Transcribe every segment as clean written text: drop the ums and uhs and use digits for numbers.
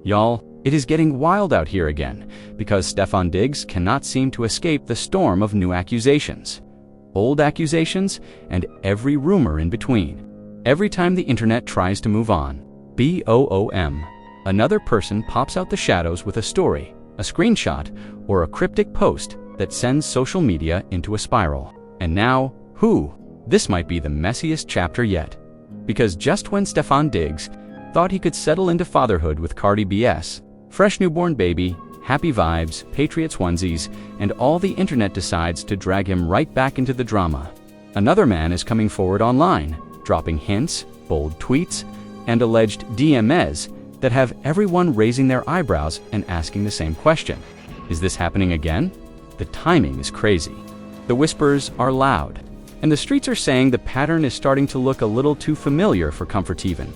Y'all, it is getting wild out here again, because Stefon Diggs cannot seem to escape the storm of new accusations. Old accusations, and every rumor in between. Every time the internet tries to move on, BOOM, another person pops out the shadows with a story, a screenshot, or a cryptic post that sends social media into a spiral. And now, this might be the messiest chapter yet. Because just when Stefon Diggs thought he could settle into fatherhood with Cardi B's fresh newborn baby, happy vibes, Patriots onesies, and all the internet decides to drag him right back into the drama, another man is coming forward online, dropping hints, bold tweets, and alleged DMs that have everyone raising their eyebrows and asking the same question. Is this happening again? The timing is crazy. The whispers are loud, and the streets are saying the pattern is starting to look a little too familiar for comfort even,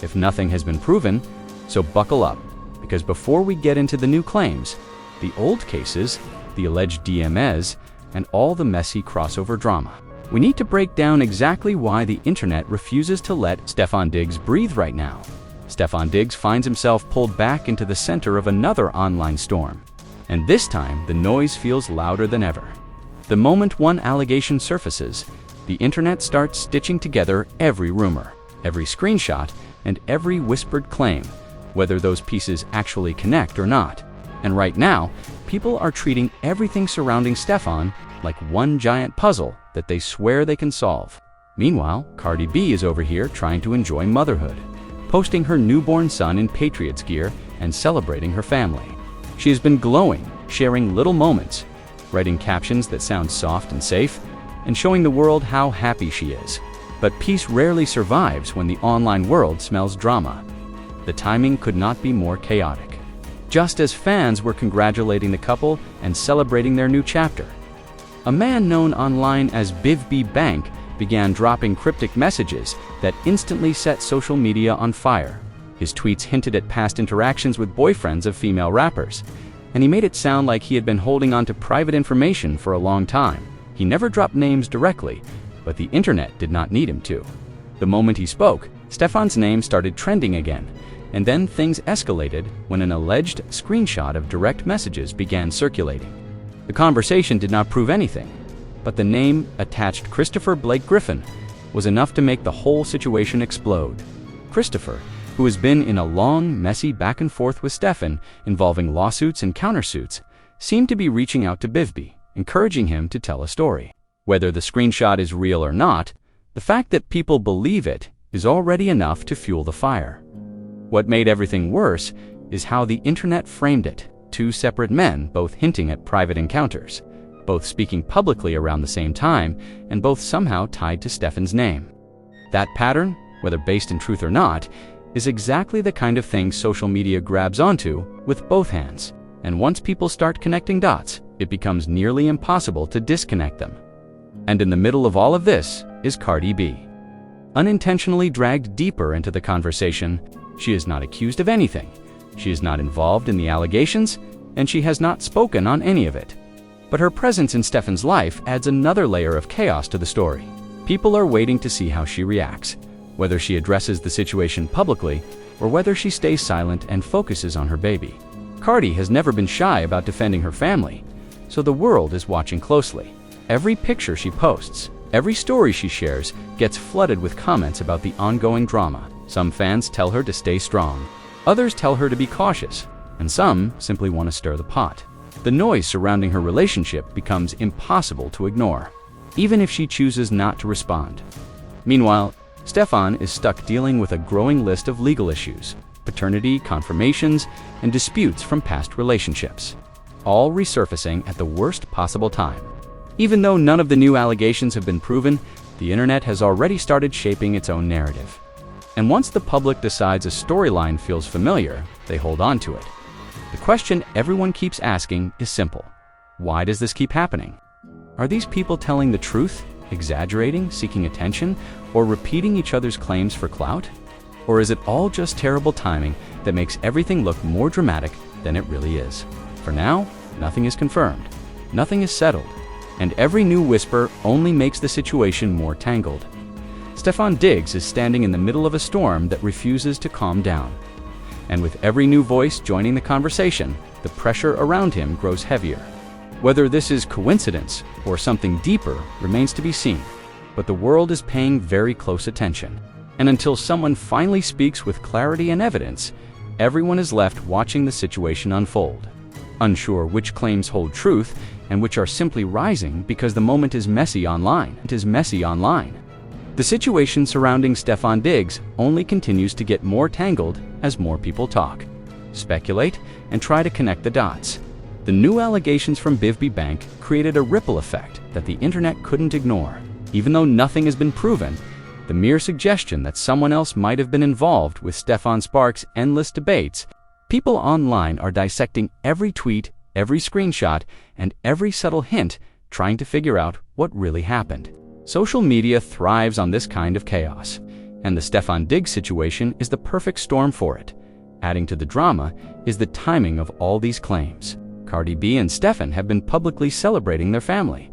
if nothing has been proven. So buckle up, because before we get into the new claims, the old cases, the alleged DMs, and all the messy crossover drama, we need to break down exactly why the internet refuses to let Stefon Diggs breathe right now. Stefon Diggs finds himself pulled back into the center of another online storm, and this time the noise feels louder than ever. The moment one allegation surfaces, the internet starts stitching together every rumor, every screenshot, and every whispered claim, whether those pieces actually connect or not. And right now, people are treating everything surrounding Stefon like one giant puzzle that they swear they can solve. Meanwhile, Cardi B is over here trying to enjoy motherhood, posting her newborn son in Patriots gear and celebrating her family. She has been glowing, sharing little moments, writing captions that sound soft and safe, and showing the world how happy she is. But peace rarely survives when the online world smells drama. The timing could not be more chaotic. Just as fans were congratulating the couple and celebrating their new chapter, a man known online as Baby Baby began dropping cryptic messages that instantly set social media on fire. His tweets hinted at past interactions with boyfriends of female rappers, and he made it sound like he had been holding on to private information for a long time. He never dropped names directly, but the internet did not need him to. The moment he spoke, Stefon's name started trending again, and then things escalated when an alleged screenshot of direct messages began circulating. The conversation did not prove anything, but the name attached Christopher Blake Griffin was enough to make the whole situation explode. Christopher, who has been in a long, messy back and forth with Stefon involving lawsuits and countersuits, seemed to be reaching out to Baby, encouraging him to tell a story. Whether the screenshot is real or not, the fact that people believe it is already enough to fuel the fire. What made everything worse is how the internet framed it. Two separate men, both hinting at private encounters, both speaking publicly around the same time, and both somehow tied to Stefon's name. That pattern, whether based in truth or not, is exactly the kind of thing social media grabs onto with both hands. And once people start connecting dots, it becomes nearly impossible to disconnect them. And in the middle of all of this is Cardi B. Unintentionally dragged deeper into the conversation, she is not accused of anything. She is not involved in the allegations, and she has not spoken on any of it. But her presence in Stefon's life adds another layer of chaos to the story. People are waiting to see how she reacts, whether she addresses the situation publicly or whether she stays silent and focuses on her baby. Cardi has never been shy about defending her family, so the world is watching closely. Every picture she posts, every story she shares gets flooded with comments about the ongoing drama. Some fans tell her to stay strong, others tell her to be cautious, and some simply want to stir the pot. The noise surrounding her relationship becomes impossible to ignore, even if she chooses not to respond. Meanwhile, Stefon is stuck dealing with a growing list of legal issues, paternity, confirmations, and disputes from past relationships, all resurfacing at the worst possible time. Even though none of the new allegations have been proven, the internet has already started shaping its own narrative. And once the public decides a storyline feels familiar, they hold on to it. The question everyone keeps asking is simple. Why does this keep happening? Are these people telling the truth, exaggerating, seeking attention, or repeating each other's claims for clout? Or is it all just terrible timing that makes everything look more dramatic than it really is? For now, nothing is confirmed, nothing is settled, and every new whisper only makes the situation more tangled. Stefon Diggs is standing in the middle of a storm that refuses to calm down. And with every new voice joining the conversation, the pressure around him grows heavier. Whether this is coincidence or something deeper remains to be seen, but the world is paying very close attention. And until someone finally speaks with clarity and evidence, everyone is left watching the situation unfold, unsure which claims hold truth and which are simply rising because the moment is messy online. The situation surrounding Stefon Diggs only continues to get more tangled as more people talk, speculate, and try to connect the dots. The new allegations from Baby Bank created a ripple effect that the internet couldn't ignore. Even though nothing has been proven, the mere suggestion that someone else might have been involved with Stefon sparks endless debates. People online are dissecting every tweet, every screenshot, and every subtle hint, trying to figure out what really happened. Social media thrives on this kind of chaos, and the Stefon Diggs situation is the perfect storm for it. Adding to the drama is the timing of all these claims. Cardi B and Stefon have been publicly celebrating their family,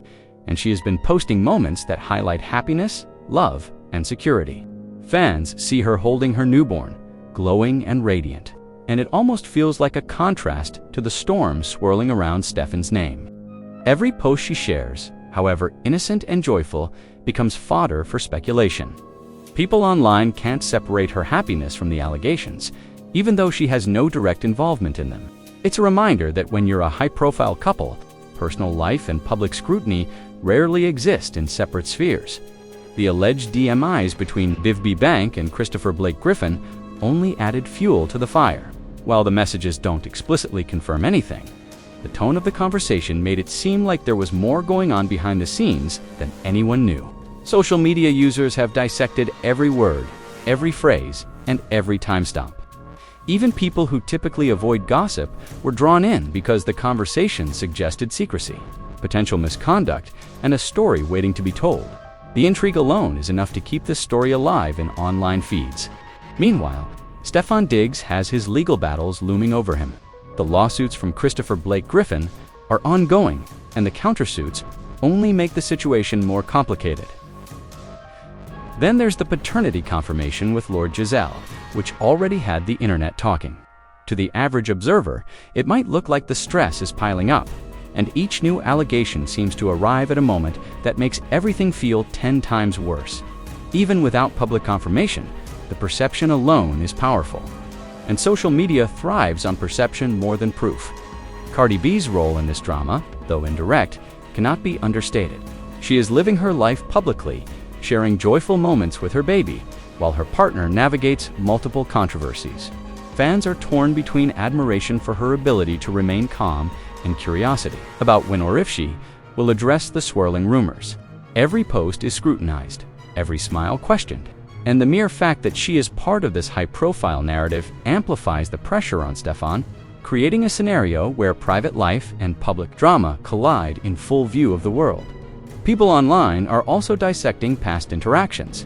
and she has been posting moments that highlight happiness, love, and security. Fans see her holding her newborn, glowing and radiant, and it almost feels like a contrast to the storm swirling around Stefon's name. Every post she shares, however innocent and joyful, becomes fodder for speculation. People online can't separate her happiness from the allegations, even though she has no direct involvement in them. It's a reminder that when you're a high-profile couple, personal life and public scrutiny rarely exist in separate spheres. The alleged DMIs between Baby Bank and Christopher Blake Griffin only added fuel to the fire. While the messages don't explicitly confirm anything, the tone of the conversation made it seem like there was more going on behind the scenes than anyone knew. Social media users have dissected every word, every phrase, and every timestamp. Even people who typically avoid gossip were drawn in because the conversation suggested secrecy, potential misconduct, and a story waiting to be told. The intrigue alone is enough to keep this story alive in online feeds. Meanwhile, Stefon Diggs has his legal battles looming over him. The lawsuits from Christopher Blake Griffin are ongoing, and the countersuits only make the situation more complicated. Then there's the paternity confirmation with Lord Giselle, which already had the internet talking. To the average observer, it might look like the stress is piling up, and each new allegation seems to arrive at a moment that makes everything feel 10 times worse. Even without public confirmation, the perception alone is powerful. And social media thrives on perception more than proof. Cardi B's role in this drama, though indirect, cannot be understated. She is living her life publicly, sharing joyful moments with her baby, while her partner navigates multiple controversies. Fans are torn between admiration for her ability to remain calm and curiosity about when or if she will address the swirling rumors. Every post is scrutinized, every smile questioned, and the mere fact that she is part of this high-profile narrative amplifies the pressure on Stefon, creating a scenario where private life and public drama collide in full view of the world. People online are also dissecting past interactions.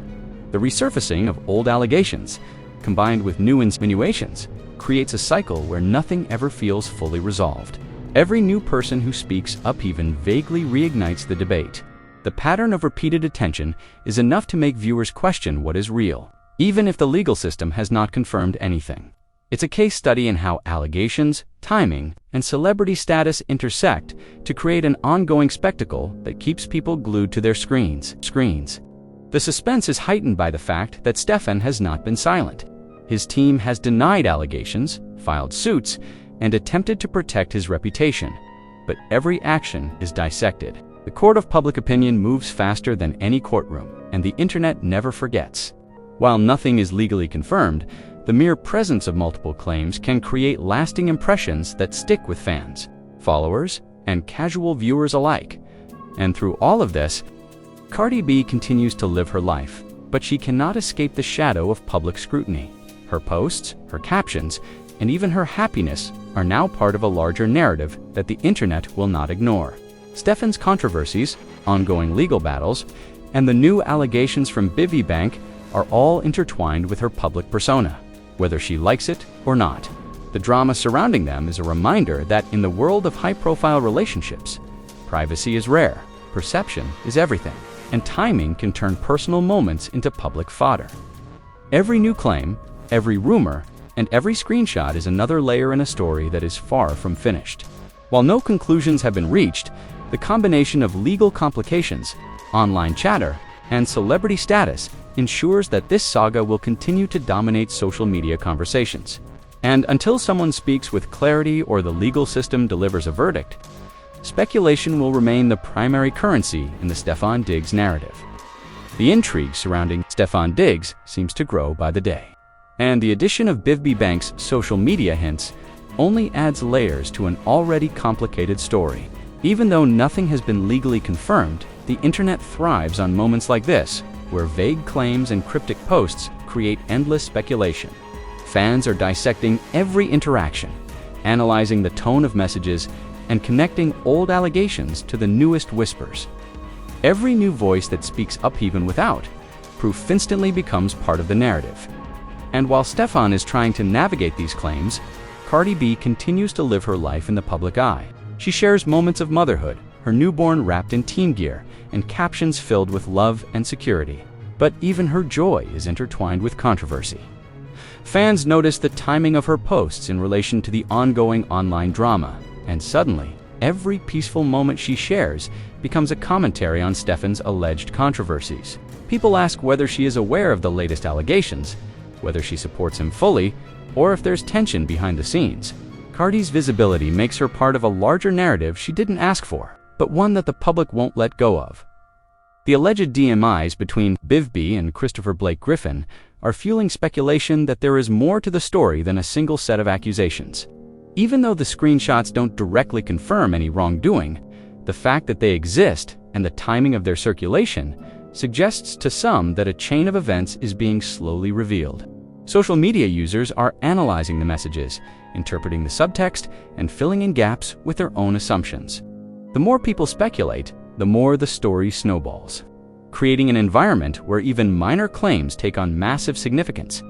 The resurfacing of old allegations, combined with new insinuations, creates a cycle where nothing ever feels fully resolved. Every new person who speaks up even vaguely reignites the debate. The pattern of repeated attention is enough to make viewers question what is real, even if the legal system has not confirmed anything. It's a case study in how allegations, timing, and celebrity status intersect to create an ongoing spectacle that keeps people glued to their screens. The suspense is heightened by the fact that Stefon has not been silent. His team has denied allegations, filed suits, and attempted to protect his reputation, but every action is dissected. The court of public opinion moves faster than any courtroom, and the internet never forgets. While nothing is legally confirmed, the mere presence of multiple claims can create lasting impressions that stick with fans, followers, and casual viewers alike. And through all of this, Cardi B continues to live her life, but she cannot escape the shadow of public scrutiny. Her posts, her captions, and even her happiness are now part of a larger narrative that the internet will not ignore. Stefon's controversies, ongoing legal battles, and the new allegations from Baby Bank are all intertwined with her public persona, whether she likes it or not. The drama surrounding them is a reminder that in the world of high-profile relationships, privacy is rare, perception is everything, and timing can turn personal moments into public fodder. Every new claim, every rumor, and every screenshot is another layer in a story that is far from finished. While no conclusions have been reached, the combination of legal complications, online chatter, and celebrity status ensures that this saga will continue to dominate social media conversations. And until someone speaks with clarity or the legal system delivers a verdict, speculation will remain the primary currency in the Stefon Diggs narrative. The intrigue surrounding Stefon Diggs seems to grow by the day. And the addition of Baby Bank's social media hints only adds layers to an already complicated story. Even though nothing has been legally confirmed, the internet thrives on moments like this, where vague claims and cryptic posts create endless speculation. Fans are dissecting every interaction, analyzing the tone of messages, and connecting old allegations to the newest whispers. Every new voice that speaks up even without proof instantly becomes part of the narrative. And while Stefon is trying to navigate these claims, Cardi B continues to live her life in the public eye. She shares moments of motherhood, her newborn wrapped in teen gear, and captions filled with love and security. But even her joy is intertwined with controversy. Fans notice the timing of her posts in relation to the ongoing online drama, and suddenly, every peaceful moment she shares becomes a commentary on Stefon's alleged controversies. People ask whether she is aware of the latest allegations, whether she supports him fully, or if there's tension behind the scenes. Cardi's visibility makes her part of a larger narrative she didn't ask for, but one that the public won't let go of. The alleged DMIs between Baby and Christopher Blake Griffin are fueling speculation that there is more to the story than a single set of accusations. Even though the screenshots don't directly confirm any wrongdoing, the fact that they exist and the timing of their circulation suggests to some that a chain of events is being slowly revealed. Social media users are analyzing the messages, interpreting the subtext, and filling in gaps with their own assumptions. The more people speculate, the more the story snowballs, creating an environment where even minor claims take on massive significance.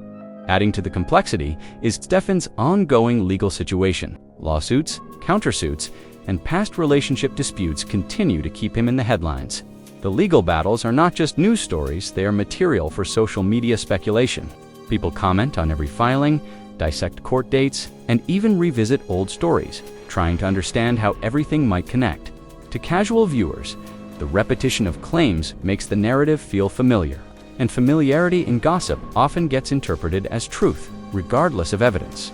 Adding to the complexity is Stefon's ongoing legal situation. Lawsuits, countersuits, and past relationship disputes continue to keep him in the headlines. The legal battles are not just news stories, they are material for social media speculation. People comment on every filing, dissect court dates, and even revisit old stories, trying to understand how everything might connect. To casual viewers, the repetition of claims makes the narrative feel familiar, and familiarity in gossip often gets interpreted as truth, regardless of evidence.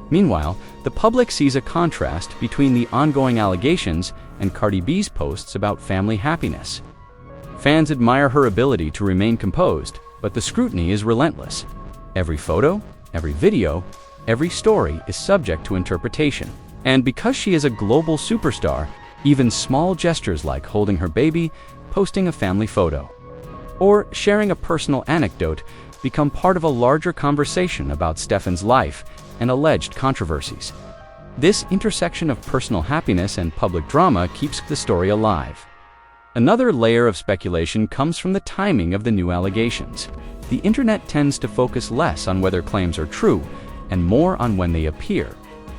Meanwhile, the public sees a contrast between the ongoing allegations and Cardi B's posts about family happiness. Fans admire her ability to remain composed, but the scrutiny is relentless. Every photo, every video, every story is subject to interpretation. And because she is a global superstar, even small gestures like holding her baby, posting a family photo, or sharing a personal anecdote become part of a larger conversation about Stefon's life and alleged controversies. This intersection of personal happiness and public drama keeps the story alive. Another layer of speculation comes from the timing of the new allegations. The internet tends to focus less on whether claims are true and more on when they appear.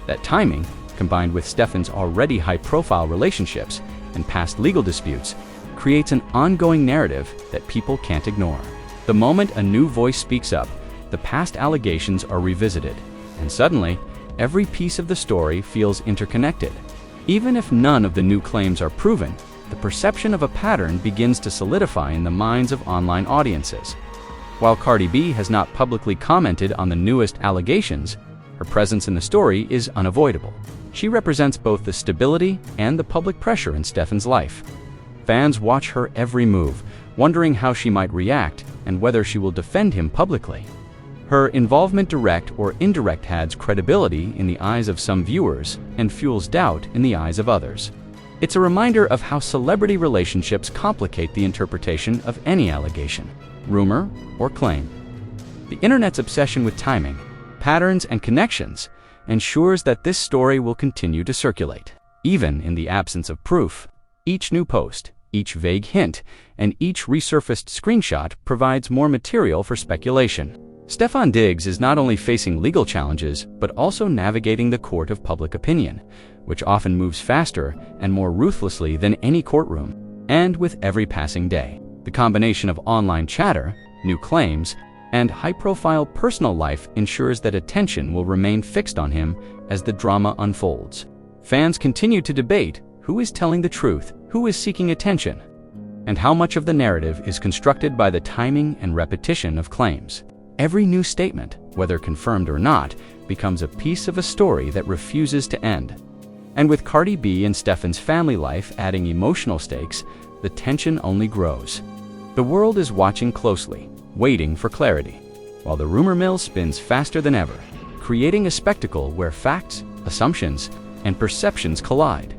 That timing, combined with Stefon's already high-profile relationships and past legal disputes, creates an ongoing narrative that people can't ignore. The moment a new voice speaks up, the past allegations are revisited, and suddenly, every piece of the story feels interconnected. Even if none of the new claims are proven, the perception of a pattern begins to solidify in the minds of online audiences. While Cardi B has not publicly commented on the newest allegations, her presence in the story is unavoidable. She represents both the stability and the public pressure in Stefon's life. Fans watch her every move, wondering how she might react and whether she will defend him publicly. Her involvement, direct or indirect, adds credibility in the eyes of some viewers and fuels doubt in the eyes of others. It's a reminder of how celebrity relationships complicate the interpretation of any allegation, rumor, or claim. The internet's obsession with timing, patterns, and connections ensures that this story will continue to circulate. Even in the absence of proof, each new post, each vague hint, and each resurfaced screenshot provides more material for speculation. Stefon Diggs is not only facing legal challenges, but also navigating the court of public opinion, which often moves faster and more ruthlessly than any courtroom. And with every passing day, the combination of online chatter, new claims, and high-profile personal life ensures that attention will remain fixed on him as the drama unfolds. Fans continue to debate who is telling the truth, who is seeking attention, and how much of the narrative is constructed by the timing and repetition of claims. Every new statement, whether confirmed or not, becomes a piece of a story that refuses to end. And with Cardi B and Stefon's family life adding emotional stakes, the tension only grows. The world is watching closely, waiting for clarity, while the rumor mill spins faster than ever, creating a spectacle where facts, assumptions, and perceptions collide.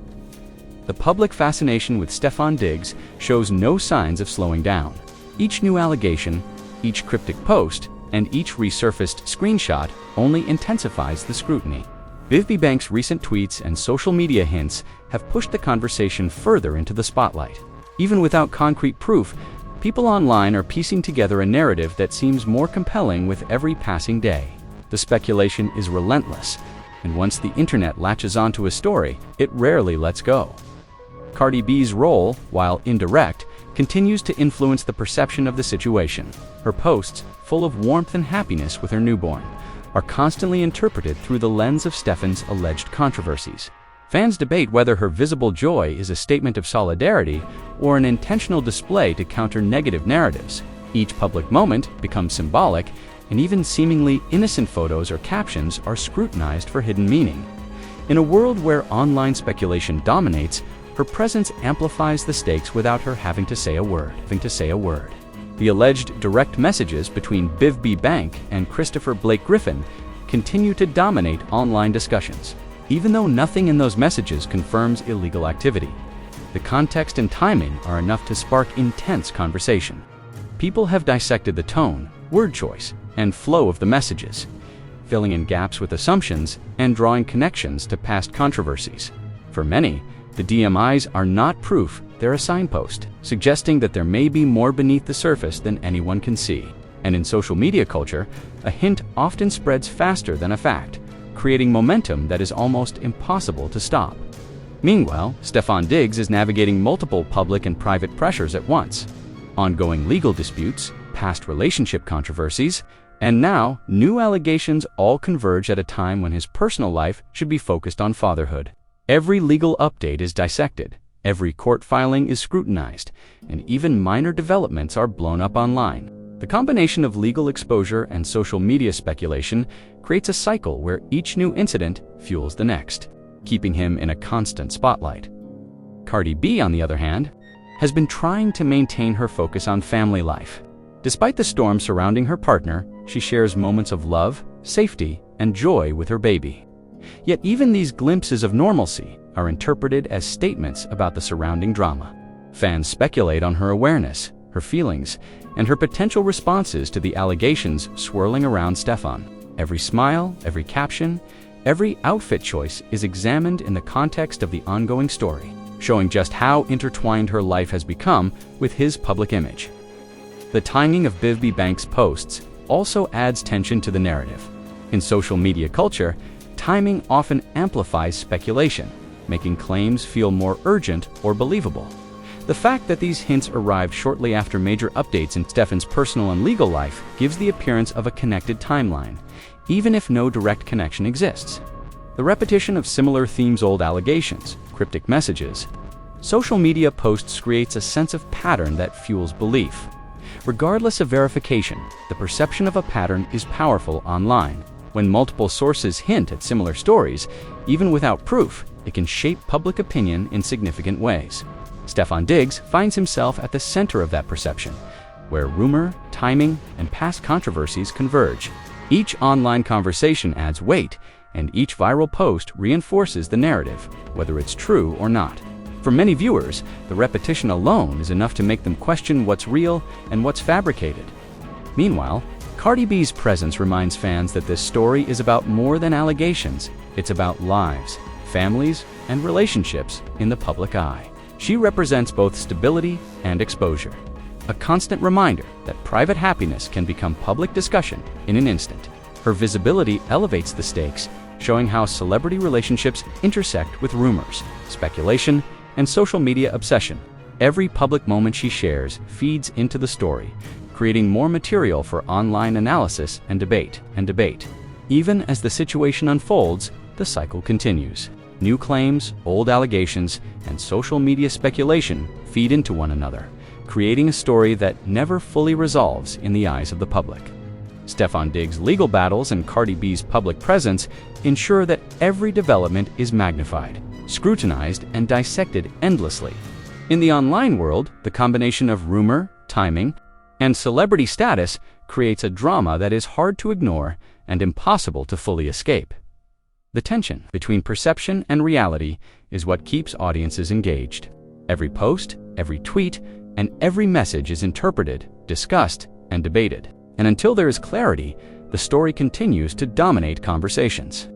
The public fascination with Stefon Diggs shows no signs of slowing down. Each new allegation, each cryptic post, and each resurfaced screenshot only intensifies the scrutiny. Baby Bank's recent tweets and social media hints have pushed the conversation further into the spotlight. Even without concrete proof, people online are piecing together a narrative that seems more compelling with every passing day. The speculation is relentless, and once the internet latches onto a story, it rarely lets go. Cardi B's role, while indirect, continues to influence the perception of the situation. Her posts, full of warmth and happiness with her newborn, are constantly interpreted through the lens of Stefon's alleged controversies. Fans debate whether her visible joy is a statement of solidarity or an intentional display to counter negative narratives. Each public moment becomes symbolic, and even seemingly innocent photos or captions are scrutinized for hidden meaning. In a world where online speculation dominates, her presence amplifies the stakes without her having to say a word. The alleged direct messages between Baby Bank and Christopher Blake Griffin continue to dominate online discussions, even though nothing in those messages confirms illegal activity. The context and timing are enough to spark intense conversation. People have dissected the tone, word choice, and flow of the messages, filling in gaps with assumptions and drawing connections to past controversies. For many, the DMIs are not proof, they're a signpost, suggesting that there may be more beneath the surface than anyone can see. And in social media culture, a hint often spreads faster than a fact, creating momentum that is almost impossible to stop. Meanwhile, Stefon Diggs is navigating multiple public and private pressures at once. Ongoing legal disputes, past relationship controversies, and now new allegations all converge at a time when his personal life should be focused on fatherhood. Every legal update is dissected, every court filing is scrutinized, and even minor developments are blown up online. The combination of legal exposure and social media speculation creates a cycle where each new incident fuels the next, keeping him in a constant spotlight. Cardi B, on the other hand, has been trying to maintain her focus on family life. Despite the storm surrounding her partner, she shares moments of love, safety, and joy with her baby. Yet even these glimpses of normalcy are interpreted as statements about the surrounding drama. Fans speculate on her awareness, her feelings, and her potential responses to the allegations swirling around Stefon. Every smile, every caption, every outfit choice is examined in the context of the ongoing story, showing just how intertwined her life has become with his public image. The timing of Baby Bank's posts also adds tension to the narrative. In social media culture, timing often amplifies speculation, making claims feel more urgent or believable. The fact that these hints arrived shortly after major updates in Stefon's personal and legal life gives the appearance of a connected timeline, even if no direct connection exists. The repetition of similar themes, old allegations, cryptic messages, social media posts creates a sense of pattern that fuels belief. Regardless of verification, the perception of a pattern is powerful online. When multiple sources hint at similar stories, even without proof, it can shape public opinion in significant ways. Stefon Diggs finds himself at the center of that perception, where rumor, timing, and past controversies converge. Each online conversation adds weight, and each viral post reinforces the narrative, whether it's true or not. For many viewers, the repetition alone is enough to make them question what's real and what's fabricated. Meanwhile, Cardi B's presence reminds fans that this story is about more than allegations. It's about lives, families, and relationships in the public eye. She represents both stability and exposure, a constant reminder that private happiness can become public discussion in an instant. Her visibility elevates the stakes, showing how celebrity relationships intersect with rumors, speculation, and social media obsession. Every public moment she shares feeds into the story, creating more material for online analysis and debate. Even as the situation unfolds, the cycle continues. New claims, old allegations, and social media speculation feed into one another, creating a story that never fully resolves in the eyes of the public. Stefon Diggs' legal battles and Cardi B's public presence ensure that every development is magnified, scrutinized, and dissected endlessly. In the online world, the combination of rumor, timing, and celebrity status creates a drama that is hard to ignore and impossible to fully escape. The tension between perception and reality is what keeps audiences engaged. Every post, every tweet, and every message is interpreted, discussed, and debated. And until there is clarity, the story continues to dominate conversations.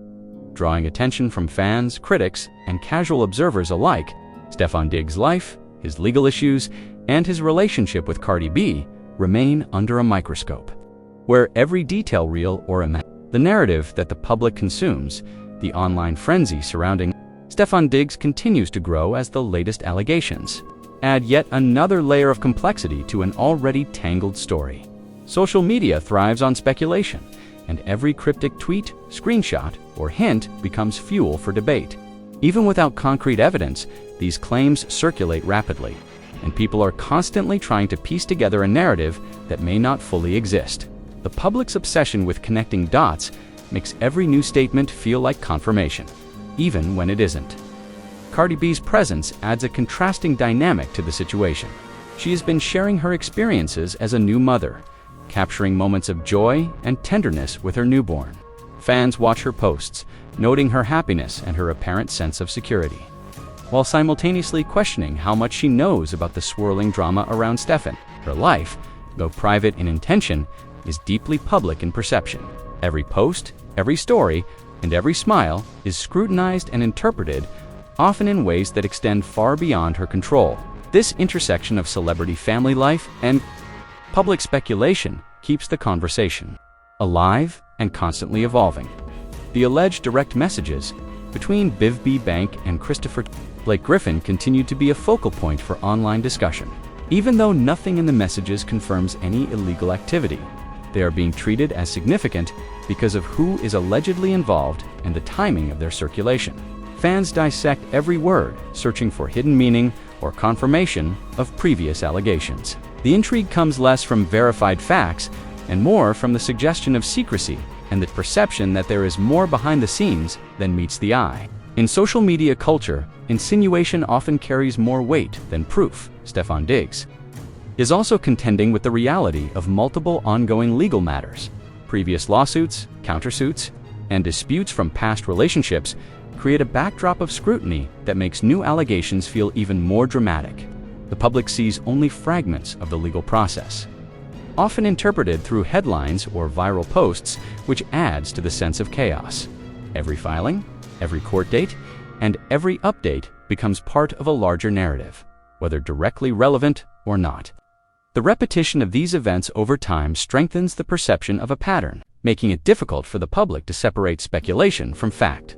Drawing attention from fans, critics, and casual observers alike, Stefon Diggs' life, his legal issues, and his relationship with Cardi B remain under a microscope. Where every detail reel or the narrative that the public consumes, the online frenzy surrounding Stefon Diggs continues to grow as the latest allegations add yet another layer of complexity to an already tangled story. Social media thrives on speculation, and every cryptic tweet, screenshot, or hint becomes fuel for debate. Even without concrete evidence, these claims circulate rapidly, and people are constantly trying to piece together a narrative that may not fully exist. The public's obsession with connecting dots makes every new statement feel like confirmation, even when it isn't. Cardi B's presence adds a contrasting dynamic to the situation. She has been sharing her experiences as a new mother, capturing moments of joy and tenderness with her newborn. Fans watch her posts, noting her happiness and her apparent sense of security, while simultaneously questioning how much she knows about the swirling drama around Stefon. Her life, though private in intention, is deeply public in perception. Every post, every story, and every smile is scrutinized and interpreted, often in ways that extend far beyond her control. This intersection of celebrity family life and public speculation keeps the conversation alive and constantly evolving. The alleged direct messages between Baby Bank and Christopher Blake Griffin continue to be a focal point for online discussion. Even though nothing in the messages confirms any illegal activity, they are being treated as significant because of who is allegedly involved and the timing of their circulation. Fans dissect every word, searching for hidden meaning or confirmation of previous allegations. The intrigue comes less from verified facts and more from the suggestion of secrecy and the perception that there is more behind the scenes than meets the eye. In social media culture, insinuation often carries more weight than proof. Stefon Diggs is also contending with the reality of multiple ongoing legal matters. Previous lawsuits, countersuits, and disputes from past relationships create a backdrop of scrutiny that makes new allegations feel even more dramatic. The public sees only fragments of the legal process, often interpreted through headlines or viral posts, which adds to the sense of chaos. Every filing, every court date, and every update becomes part of a larger narrative, whether directly relevant or not. The repetition of these events over time strengthens the perception of a pattern, making it difficult for the public to separate speculation from fact.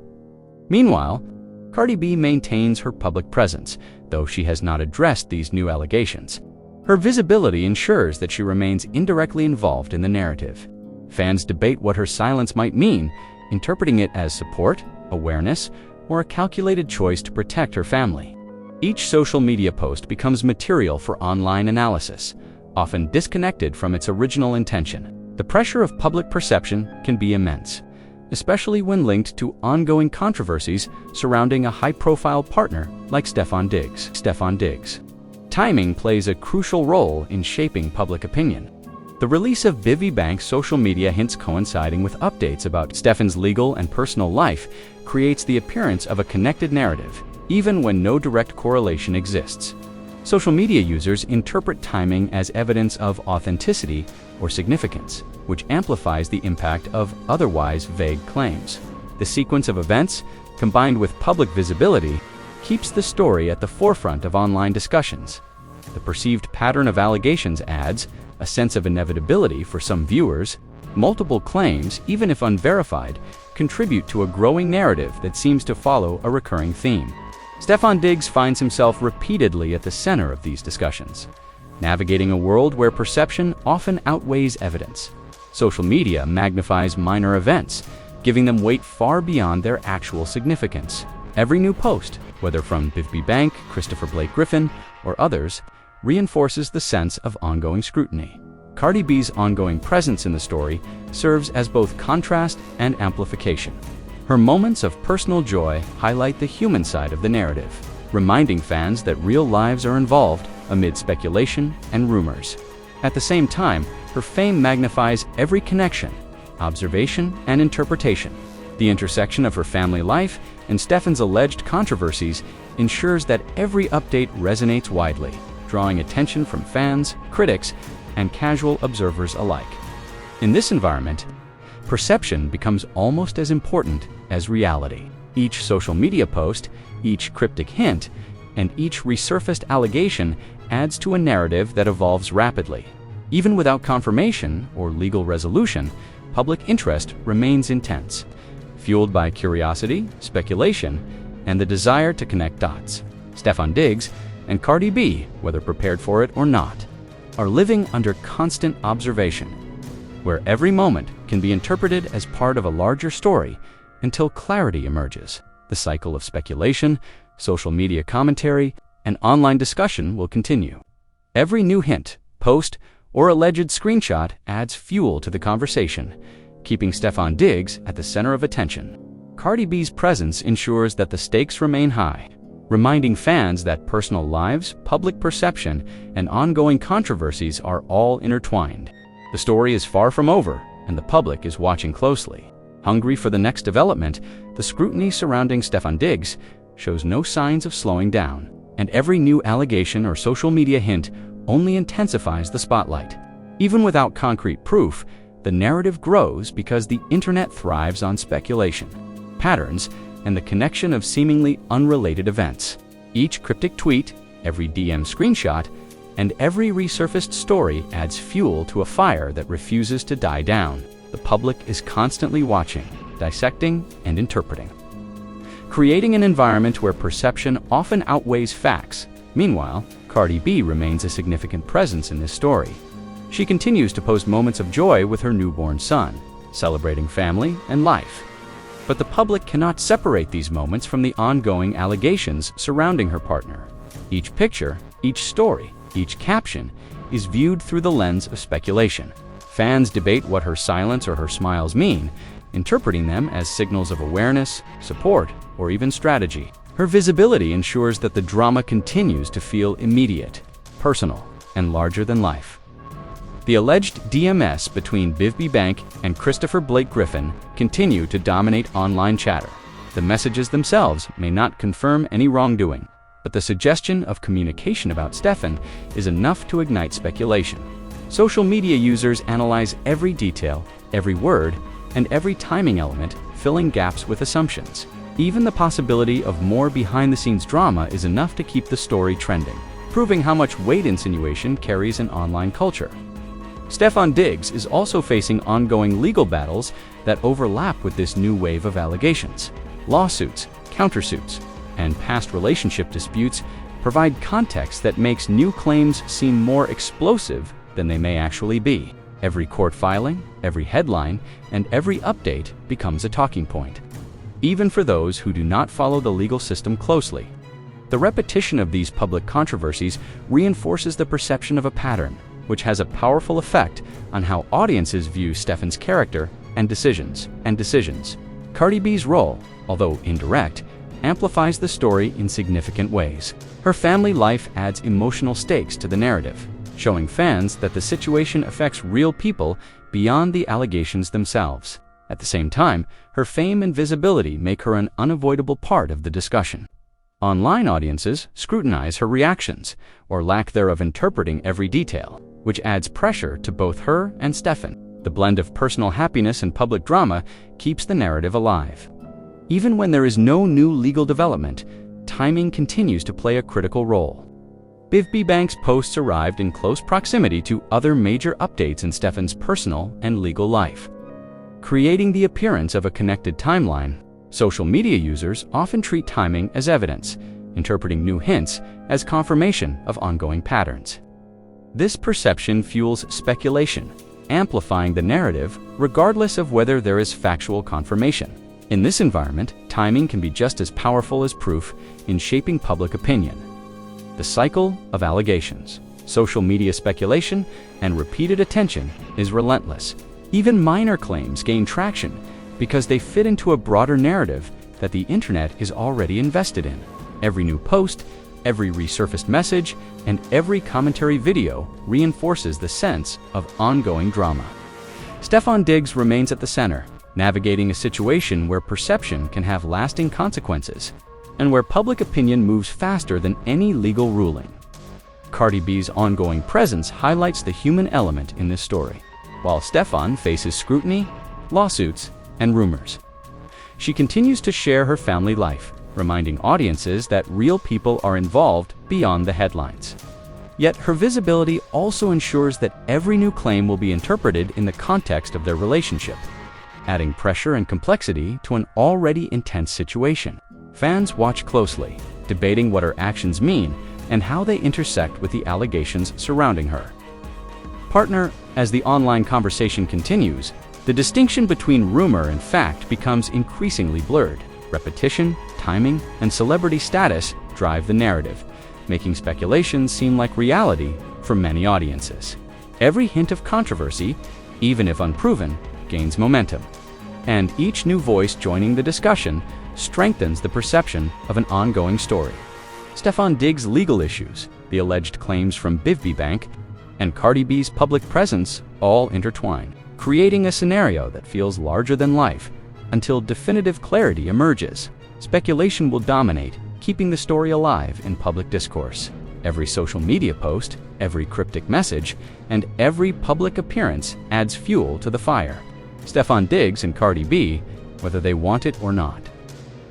Meanwhile, Cardi B maintains her public presence, though she has not addressed these new allegations. Her visibility ensures that she remains indirectly involved in the narrative. Fans debate what her silence might mean, interpreting it as support, awareness, or a calculated choice to protect her family. Each social media post becomes material for online analysis, often disconnected from its original intention. The pressure of public perception can be immense, especially when linked to ongoing controversies surrounding a high-profile partner like Stefon Diggs. Timing plays a crucial role in shaping public opinion. The release of Baby Bank's social media hints coinciding with updates about Stefon's legal and personal life creates the appearance of a connected narrative, even when no direct correlation exists. Social media users interpret timing as evidence of authenticity or significance, which amplifies the impact of otherwise vague claims. The sequence of events, combined with public visibility, keeps the story at the forefront of online discussions. The perceived pattern of allegations adds a sense of inevitability for some viewers. Multiple claims, even if unverified, contribute to a growing narrative that seems to follow a recurring theme. Stefon Diggs finds himself repeatedly at the center of these discussions. navigating a world where perception often outweighs evidence. Social media magnifies minor events, giving them weight far beyond their actual significance. Every new post, whether from Biffy Bank, Christopher Blake Griffin, or others, reinforces the sense of ongoing scrutiny. Cardi B's ongoing presence in the story serves as both contrast and amplification. Her moments of personal joy highlight the human side of the narrative, reminding fans that real lives are involved amid speculation and rumors. At the same time, her fame magnifies every connection, observation, and interpretation. The intersection of her family life and Stefon's alleged controversies ensures that every update resonates widely, drawing attention from fans, critics, and casual observers alike. In this environment, perception becomes almost as important as reality. Each social media post, each cryptic hint, and each resurfaced allegation adds to a narrative that evolves rapidly. Even without confirmation or legal resolution, public interest remains intense, fueled by curiosity, speculation, and the desire to connect dots. Stefon Diggs and Cardi B, whether prepared for it or not, are living under constant observation, where every moment can be interpreted as part of a larger story until clarity emerges. The cycle of speculation, social media commentary, and online discussion will continue. Every new hint, post, or alleged screenshot adds fuel to the conversation, keeping Stefon Diggs at the center of attention. Cardi B's presence ensures that the stakes remain high, reminding fans that personal lives, public perception, and ongoing controversies are all intertwined. The story is far from over, and the public is watching closely. Hungry for the next development, the scrutiny surrounding Stefon Diggs shows no signs of slowing down, and every new allegation or social media hint only intensifies the spotlight. Even without concrete proof, the narrative grows because the internet thrives on speculation, patterns, and the connection of seemingly unrelated events. Each cryptic tweet, every DM screenshot, and every resurfaced story adds fuel to a fire that refuses to die down. The public is constantly watching, dissecting, and interpreting, creating an environment where perception often outweighs facts. Meanwhile, Cardi B remains a significant presence in this story. She continues to post moments of joy with her newborn son, celebrating family and life. But the public cannot separate these moments from the ongoing allegations surrounding her partner. Each picture, each story, each caption is viewed through the lens of speculation. Fans debate what her silence or her smiles mean, interpreting them as signals of awareness, support, or even strategy. Her visibility ensures that the drama continues to feel immediate, personal, and larger than life. The alleged DMS between Biffy Bank and Christopher Blake Griffin continue to dominate online chatter. The messages themselves may not confirm any wrongdoing, but the suggestion of communication about Stefon is enough to ignite speculation. Social media users analyze every detail, every word, and every timing element, filling gaps with assumptions. Even the possibility of more behind-the-scenes drama is enough to keep the story trending, proving how much weight insinuation carries in online culture. Stefon Diggs is also facing ongoing legal battles that overlap with this new wave of allegations. Lawsuits, countersuits, and past relationship disputes provide context that makes new claims seem more explosive than they may actually be. Every court filing, every headline, and every update becomes a talking point, even for those who do not follow the legal system closely. The repetition of these public controversies reinforces the perception of a pattern, which has a powerful effect on how audiences view Stefon's character and decisions. Cardi B's role, although indirect, amplifies the story in significant ways. Her family life adds emotional stakes to the narrative, showing fans that the situation affects real people beyond the allegations themselves. At the same time, her fame and visibility make her an unavoidable part of the discussion. Online audiences scrutinize her reactions, or lack thereof interpreting every detail, which adds pressure to both her and Stefon. The blend of personal happiness and public drama keeps the narrative alive. Even when there is no new legal development, timing continues to play a critical role. Biffy Bank's posts arrived in close proximity to other major updates in Stefon's personal and legal life, creating the appearance of a connected timeline. Social media users often treat timing as evidence, interpreting new hints as confirmation of ongoing patterns. This perception fuels speculation, amplifying the narrative regardless of whether there is factual confirmation. In this environment, timing can be just as powerful as proof in shaping public opinion. The cycle of allegations, social media speculation, and repeated attention is relentless. Even minor claims gain traction because they fit into a broader narrative that the internet is already invested in. Every new post, every resurfaced message, and every commentary video reinforces the sense of ongoing drama. Stefon Diggs remains at the center, navigating a situation where perception can have lasting consequences and where public opinion moves faster than any legal ruling. Cardi B's ongoing presence highlights the human element in this story, while Stefon faces scrutiny, lawsuits, and rumors. She continues to share her family life, reminding audiences that real people are involved beyond the headlines. Yet her visibility also ensures that every new claim will be interpreted in the context of their relationship, adding pressure and complexity to an already intense situation. Fans watch closely, debating what her actions mean and how they intersect with the allegations surrounding her. Partner, as the online conversation continues, the distinction between rumor and fact becomes increasingly blurred. Repetition, timing, and celebrity status drive the narrative, making speculation seem like reality for many audiences. Every hint of controversy, even if unproven, gains momentum, and each new voice joining the discussion strengthens the perception of an ongoing story. Stefon Diggs' legal issues, the alleged claims from Baby Bank, and Cardi B's public presence all intertwine, creating a scenario that feels larger than life. Until definitive clarity emerges, speculation will dominate, keeping the story alive in public discourse. Every social media post, every cryptic message, and every public appearance adds fuel to the fire. Stefon Diggs and Cardi B, whether they want it or not,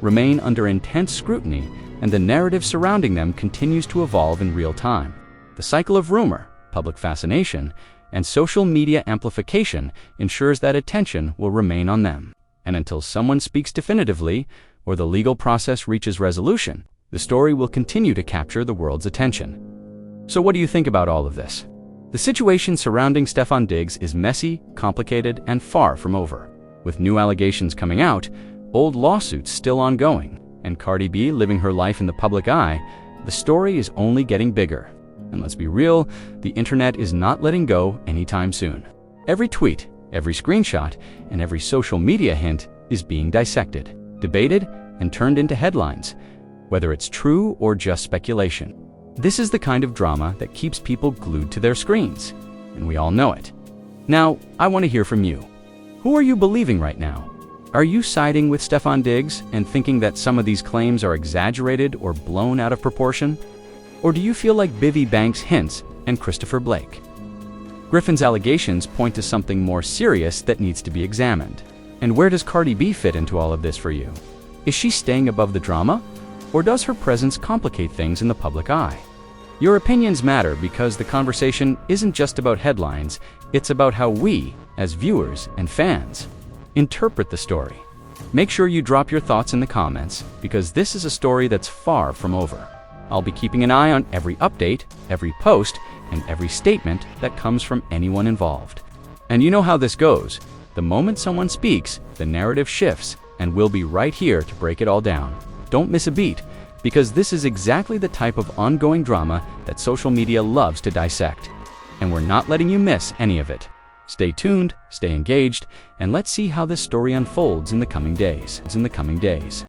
remain under intense scrutiny, and the narrative surrounding them continues to evolve in real time. The cycle of rumor, public fascination, and social media amplification ensures that attention will remain on them. And until someone speaks definitively or the legal process reaches resolution, the story will continue to capture the world's attention. So what do you think about all of this? The situation surrounding Stefon Diggs is messy, complicated, and far from over. With new allegations coming out, old lawsuits still ongoing, and Cardi B living her life in the public eye, the story is only getting bigger. And let's be real, the internet is not letting go anytime soon. Every tweet, every screenshot, and every social media hint is being dissected, debated, and turned into headlines, whether it's true or just speculation. This is the kind of drama that keeps people glued to their screens, and we all know it. Now, I want to hear from you. Who are you believing right now? Are you siding with Stefon Diggs and thinking that some of these claims are exaggerated or blown out of proportion? Or do you feel like Baby Bank's hints and Christopher Blake? Griffin's allegations point to something more serious that needs to be examined. And where does Cardi B fit into all of this for you? Is she staying above the drama? Or does her presence complicate things in the public eye? Your opinions matter because the conversation isn't just about headlines, it's about how we, as viewers and fans, interpret the story. Make sure you drop your thoughts in the comments because this is a story that's far from over. I'll be keeping an eye on every update, every post, and every statement that comes from anyone involved. And you know how this goes. The moment someone speaks, the narrative shifts, and we'll be right here to break it all down. Don't miss a beat, because this is exactly the type of ongoing drama that social media loves to dissect. And we're not letting you miss any of it. Stay tuned, stay engaged, and let's see how this story unfolds in the coming days.